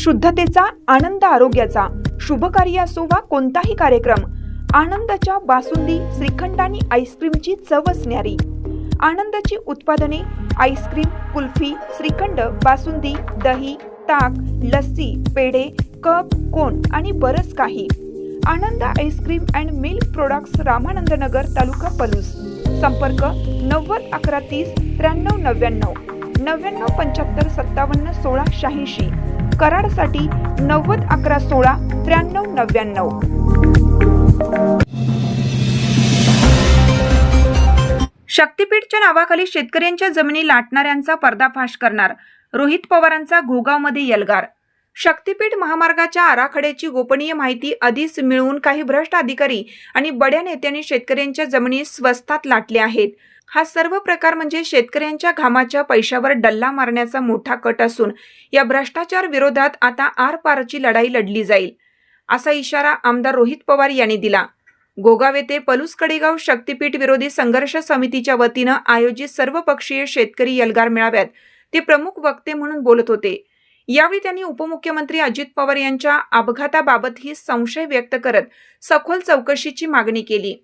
शुद्धतेचा, आनंद आरोग्याचा, शुभ कार्य असो वा कोणताही कार्यक्रम, आनंदाच्या बासुंदी, श्रीखंड आणि आईस्क्रीमची चव असणारी आनंदाची उत्पादने, आईस्क्रीम, कुल्फी, श्रीखंड, बासुंदी, दही, ताक, लस्सी, पेढे, कप, कोन आणि बरंच काही. Anand ice cream and milk products, Ramanand Nagar, taluka Palus. संपर्क 90 11 30 93 99 99 75 57 16 86. कराडसाठी 90 11 16 93 99. शक्तीपीठच्या नावाखाली शेतकऱ्यांच्या जमिनी लाटणाऱ्यांचा पर्दाफाश करणार, रोहित पवारांचा घोगावमध्ये एल्गार. शक्तीपीठ महामार्गाच्या आराखड्याची गोपनीय माहिती आधीच मिळवून काही भ्रष्ट अधिकारी आणि बड्या नेत्यांनी शेतकऱ्यांच्या जमिनी स्वस्तात लाटल्या आहेत. हा सर्व प्रकार म्हणजे शेतकऱ्यांच्या घामाच्या पैशावर डल्ला मारण्याचा मोठा कट असून या भ्रष्टाचार विरोधात आता आरपारची लढाई लढली जाईल, असा इशारा आमदार रोहित पवार यांनी दिला. गोगाव येथे पलूस कडेगाव शक्तीपीठ विरोधी संघर्ष समितीच्या वतीनं आयोजित सर्वपक्षीय शेतकरी एल्गार मेळाव्यात ते प्रमुख वक्ते म्हणून बोलत होते. यावेळी त्यांनी उपमुख्यमंत्री अजित पवार यांच्या अपघाताबाबतही संशय व्यक्त करत सखोल चौकशीची मागणी केली.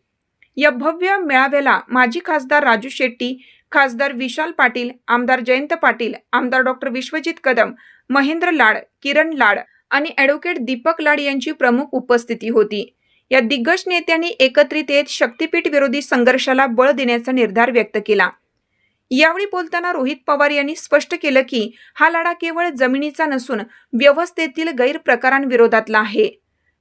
या भव्य मेळाव्याला माजी खासदार राजू शेट्टी, खासदार विशाल पाटील, आमदार जयंत पाटील, आमदार डॉक्टर विश्वजित कदम, महेंद्र लाड, किरण लाड आणि ॲडव्होकेट दीपक लाड यांची प्रमुख उपस्थिती होती. या दिग्गज नेत्यांनी एकत्रित येत शक्तीपीठ विरोधी संघर्षाला बळ देण्याचा निर्धार व्यक्त केला. यावेळी बोलताना रोहित पवार यांनी स्पष्ट केलं की हा लढा केवळ जमिनीचा नसून व्यवस्थेतील गैरप्रकारांविरोधातला आहे.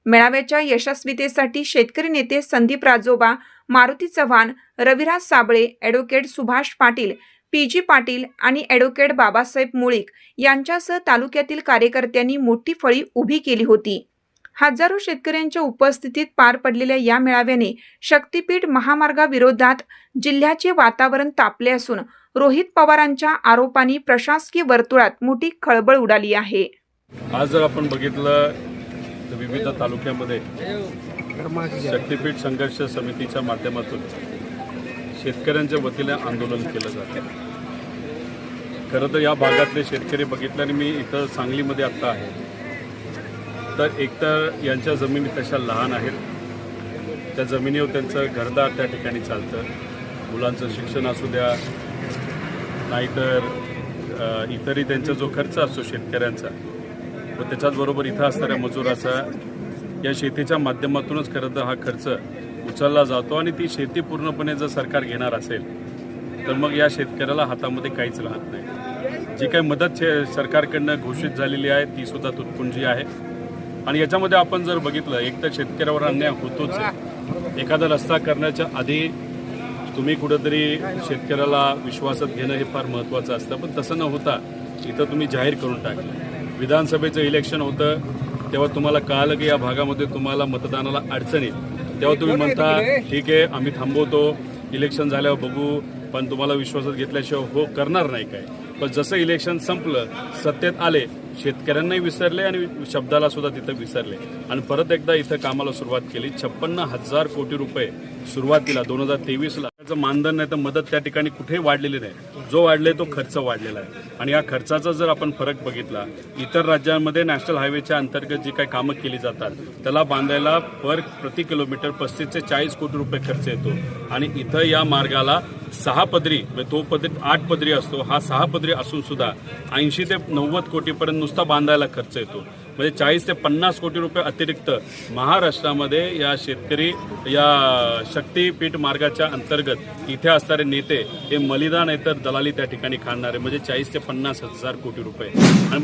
मेळाव्याच्या यशस्वीतेसाठी शेतकरी नेते संदीप राजोबा, मारुती चव्हाण, रविराज साबळे, ॲडव्होकेट सुभाष पाटील, पी.जी. पाटील आणि ॲडव्होकेट बाबासाहेब मुळीक यांच्यासह तालुक्यातील कार्यकर्त्यांनी मोठी फळी उभी केली होती. हजारो शेतकऱ्यांच्या उपस्थितीत पार पडलेल्या या मेळाव्याने शक्तीपीठ महामार्गाविरोधात जिल्ह्याचे वातावरण तापले असून रोहित पवारांच्या आरोपांनी प्रशासकीय वर्तुळात मोठी खळबळ उडाली आहे. आज जर आपण बघितलं तर विविध तालुक्यामध्ये शक्तीपीठ संघर्ष समितीच्या माध्यमातून शेतकऱ्यांच्या वतीने आंदोलन केलं जातं. खरं तर या भागातले शेतकरी बघितले आणि मी इथं सांगलीमध्ये आत्ता आहे, तर एकतर यांच्या जमिनी तशा लहान आहेत, त्या जमिनीवर त्यांचं घरदार त्या ठिकाणी चालतं. मुलांचं शिक्षण असू द्या, नाहीतर इतरही त्यांचा जो खर्च असतो शेतकऱ्यांचा व त्याच्याचबरोबर इथं असणाऱ्या मजुराचा, या शेतीच्या माध्यमातूनच खरं तर हा खर्च उचलला जातो. आणि ती शेती पूर्णपणे जर सरकार घेणार असेल तर मग या शेतकऱ्याला हातामध्ये काहीच राहत नाही. जी काही मदत सरकारकडनं घोषित झालेली आहे ती सुद्धा तुटपुंजी आहे. आणि याच्यामध्ये आपण जर बघितलं, एक तर शेतकऱ्यावर अन्याय होतोच. एखादा रस्ता करण्याच्या आधी तुम्ही कुठंतरी शेतकऱ्याला विश्वासात घेणं हे फार महत्त्वाचं असतं, पण तसं न होता इथं तुम्ही जाहीर करून टाकलं. विधानसभेचं इलेक्शन होतं तेव्हा तुम्हाला कळालं की या भागामध्ये तुम्हाला मतदानाला अडचण येईल, तेव्हा तुम्ही म्हणता ठीक आहे आम्ही थांबवतो, इलेक्शन झाल्यावर बघू, पण तुम्हाला विश्वासात घेतल्याशिवाय हो करणार नाही काय. पण जसं इलेक्शन संपलं, सत्तेत आले, शेतकऱ्यांनाही विसरले आणि शब्दाला सुद्धा तिथं विसरले आणि परत एकदा इथं कामाला सुरुवात केली. 56,000 कोटी रुपये सुरुवातीला 2023ला त्याचं मानधन नाही तर मदत त्या ठिकाणी कुठेही वाढलेली नाही. जो वाढले तो खर्च वाढलेला आहे. आणि या खर्चाचा जर आपण फरक बघितला, इतर राज्यांमध्ये नॅशनल हायवेच्या अंतर्गत जी काही कामं केली जातात त्याला बांधायला प्रति किलोमीटर 35 ते 40 कोटी रुपये खर्च येतो. आणि इथं या मार्गाला 6 पदरी, तो पदरी 8 पदरी असतो, हा 6 पदरी असून सुद्धा 80 ते 90 कोटीपर्यंत नुसता बांधायला खर्च येतो. म्हणजे 40 ते 50 कोटी रुपये अतिरिक्त महाराष्ट्रामध्ये या शेतकरी या शक्तीपीठ मार्गाच्या अंतर्गत इथे असणारे नेते हे मलिदा नाही तर दलाली त्या ठिकाणी खाणारे, म्हणजे 40 ते 50 हजार कोटी रुपये. आणि